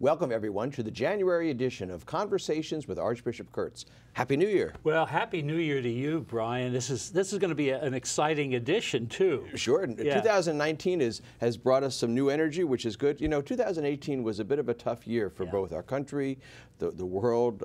Welcome, everyone, to the January edition of Conversations with Archbishop Kurtz. Happy New Year. Well, Happy New Year to you, Brian. This is going to be an exciting edition, too. Sure. Yeah. 2019 has brought us some new energy, which is good. You know, 2018 was a bit of a tough year for both our country, the world,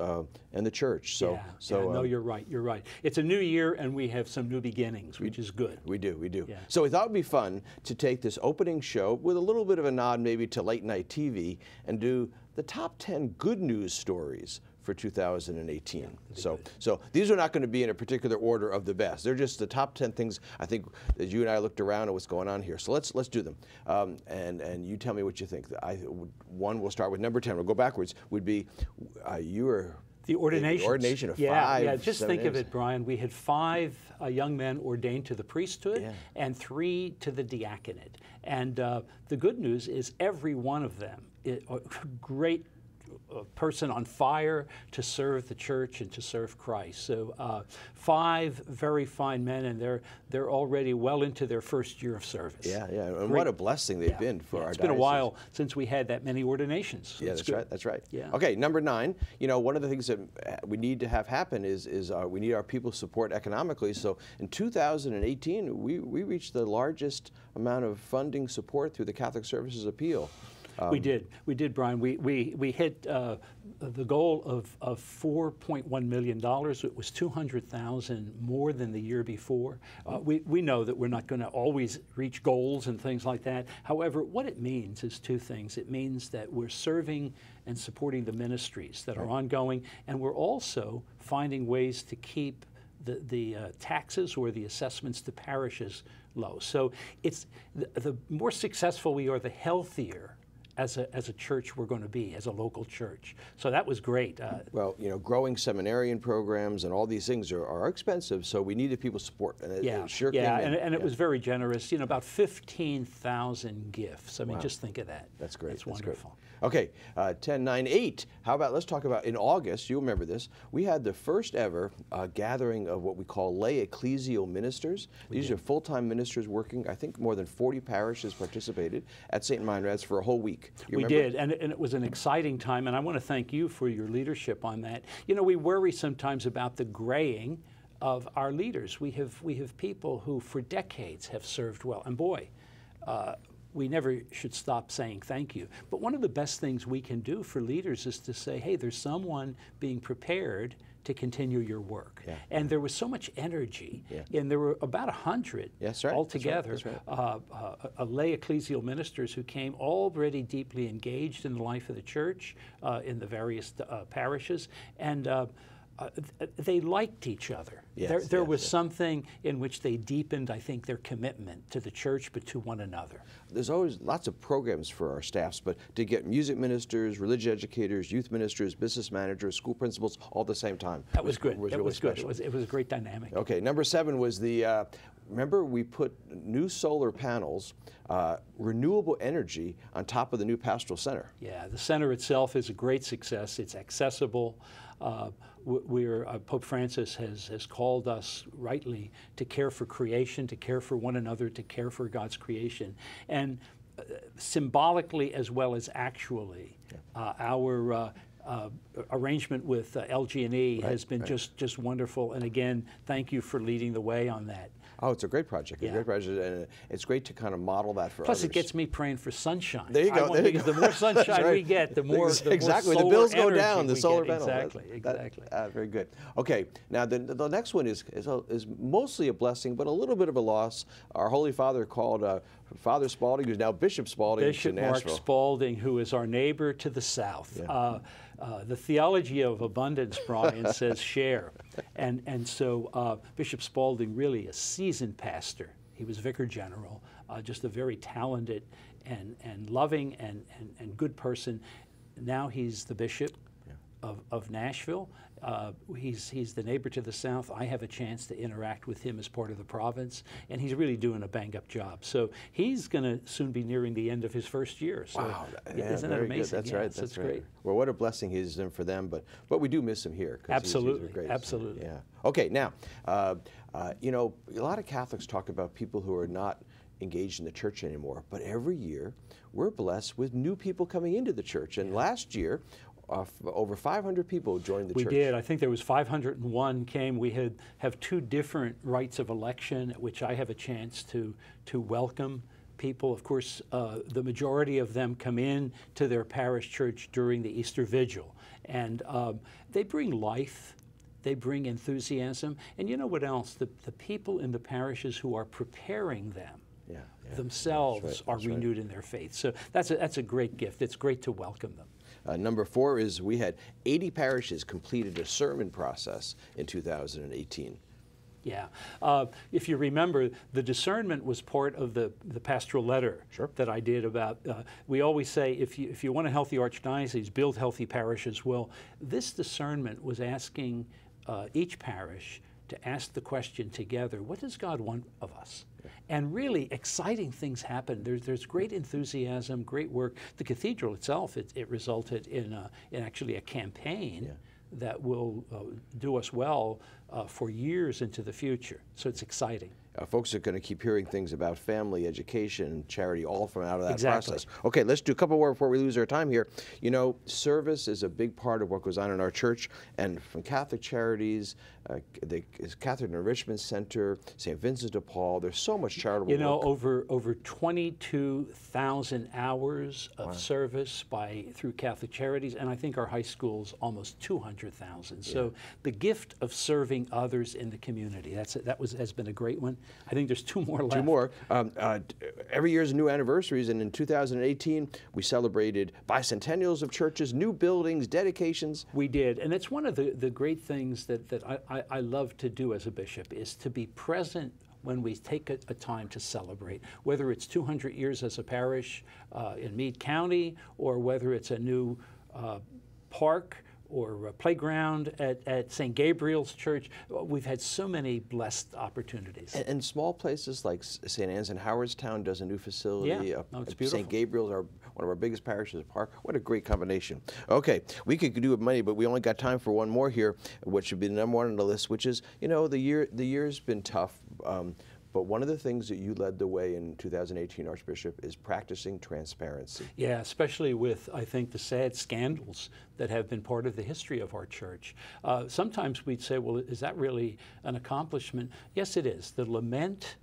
and the church. No, you're right. You're right. It's a new year, and we have some new beginnings, which is good. We do. Yeah. So we thought it'd be fun to take this opening show with a little bit of a nod maybe to late night TV and do the top 10 good news stories for 2018. So these are not going to be in a particular order of the best. They're just the top 10 things I think that you and I looked around at what's going on here. So let's do them. And you tell me what you think. One, we'll start with number 10. We'll go backwards. Would be you were the ordination of five. Yeah, just think of it, Brian. We had 5 young men ordained to the priesthood and 3 to the diaconate. And the good news is every one of them, a great person on fire to serve the church and to serve Christ. So 5 very fine men, and they're already well into their first year of service. Yeah. And what a blessing they've been for our diocese. It's been a while since we had that many ordinations. So yeah, that's right. Yeah. Okay, number 9. You know, one of the things that we need to have happen is we need our people support economically. So in 2018, we reached the largest amount of funding support through the Catholic Services Appeal. We did, Brian. We hit the goal of $4.1 million. It was $200,000 more than the year before. We know that we're not going to always reach goals and things like that. However, what it means is 2 things. It means that we're serving and supporting the ministries that are ongoing, and we're also finding ways to keep the taxes or the assessments to parishes low. So it's the more successful we are, the healthier as a church we're going to be, as a local church. So that was great. Well, you know, growing seminarian programs and all these things are expensive, so we needed people's support. And it sure came in. And it was very generous. You know, about 15,000 gifts. I mean, just think of that. That's great. That's wonderful. Okay, 10, 9, 8. How about, let's talk about in August, you'll remember this, we had the first ever gathering of what we call lay ecclesial ministers. These are full-time ministers working, I think more than 40 parishes participated at St. Meinrad's for a whole week. We did, and it was an exciting time, and I want to thank you for your leadership on that. You know, we worry sometimes about the graying of our leaders. We have people who for decades have served well, and boy, we never should stop saying thank you. But one of the best things we can do for leaders is to say, hey, there's someone being prepared to continue your work. And there was so much energy, and there were about 100 altogether, lay ecclesial ministers who came already deeply engaged in the life of the church, in the various parishes, and they liked each other. There was something in which they deepened, I think, their commitment to the church, but to one another. There's always lots of programs for our staffs, but to get music ministers, religious educators, youth ministers, business managers, school principals all at the same time. That was good. It was good. It was a great dynamic. Okay, number 7 was the, remember we put new solar panels, renewable energy on top of the new pastoral center. Yeah, the center itself is a great success. It's accessible. Pope Francis has called us rightly to care for creation, to care for one another, to care for God's creation. And symbolically as well as actually, our arrangement with LG&E has been just wonderful. And again, thank you for leading the way on that. Oh, it's a great project. A great project, and it's great to kind of model that for others. Plus, it gets me praying for sunshine. There you go. Because the more sunshine we get, the more exactly the the bills go down. The solar panel. Exactly. Very good. Okay, now the next one is mostly a blessing, but a little bit of a loss. Our Holy Father called Father Spaulding, who's now Bishop Spaulding, Bishop to Nashville. Mark Spaulding, who is our neighbor to the south. The theology of abundance, Brian, says share. And so Bishop Spaulding, really a seasoned pastor. He was Vicar General, just a very talented and loving and good person. Now he's the Bishop of Nashville. He's the neighbor to the south. I have a chance to interact with him as part of the province, and he's really doing a bang-up job. So he's going to soon be nearing the end of his first year. So, wow, isn't that amazing? That's right. That's great. Well, what a blessing he's been for them, but we do miss him here. Absolutely, he's great. absolutely. Yeah. Okay, now, you know, a lot of Catholics talk about people who are not engaged in the church anymore, but every year we're blessed with new people coming into the church. And last year, over 500 people joined the church. We did. I think there was 501 came. We have 2 different rites of election at which I have a chance to welcome people. Of course, the majority of them come in to their parish church during the Easter Vigil. And they bring life, they bring enthusiasm. And you know what else? The people in the parishes who are preparing them themselves are renewed in their faith. So that's a great gift. It's great to welcome them. Number 4 is we had 80 parishes completed a sermon process in 2018. Yeah. If you remember, the discernment was part of the pastoral letter that I did about, we always say, if you want a healthy archdiocese, build healthy parishes. Well, this discernment was asking each parish to ask the question together, what does God want of us? And really exciting things happen. There's great enthusiasm, great work. The cathedral itself, it resulted in actually a campaign that will do us well for years into the future. So it's exciting. Folks are going to keep hearing things about family, education, charity, all from out of that process. Okay, let's do a couple more before we lose our time here. You know, service is a big part of what goes on in our church, and from Catholic Charities, the Catholic Enrichment Center, St. Vincent de Paul, there's so much charitable work. You know, over 22,000 hours of service through Catholic Charities, and I think our high school's almost 200,000. So the gift of serving others in the community, has been a great one. I think there's 2 more left. 2 more. Every year is new anniversaries, and in 2018, we celebrated bicentennials of churches, new buildings, dedications. We did, and it's one of the great things that I love to do as a bishop, is to be present when we take a time to celebrate, whether it's 200 years as a parish in Meade County, or whether it's a new park or a playground at St. Gabriel's Church. We've had so many blessed opportunities. And small places like St. Anne's in Howardstown does a new facility. Yeah, it's beautiful. St. Gabriel's, one of our biggest parishes, park. What a great combination. Okay, we could do it many, but we only got time for one more here, which should be the number 1 on the list, which is, you know, the year's been tough. But one of the things that you led the way in 2018, Archbishop, is practicing transparency. Yeah, especially with, I think, the sad scandals that have been part of the history of our church. Sometimes we'd say, well, is that really an accomplishment? Yes, it is. The lament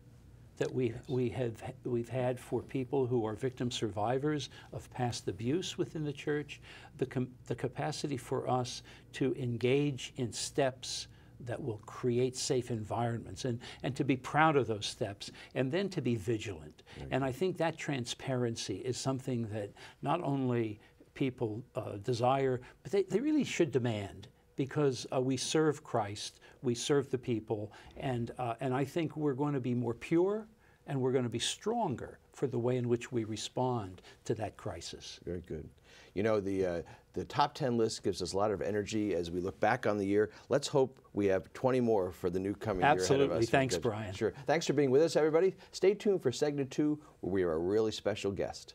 that we've had for people who are victim survivors of past abuse within the church, the capacity for us to engage in steps that will create safe environments, and to be proud of those steps, and then to be vigilant. And I think that transparency is something that not only people desire, but they really should demand, because we serve Christ, we serve the people, and I think we're going to be more pure, and we're going to be stronger for the way in which we respond to that crisis. Very good. You know, the top 10 list gives us a lot of energy as we look back on the year. Let's hope we have 20 more for the new coming year ahead of us. Absolutely. Thanks, Brian. Sure. Thanks for being with us, everybody. Stay tuned for segment 2, where we have a really special guest.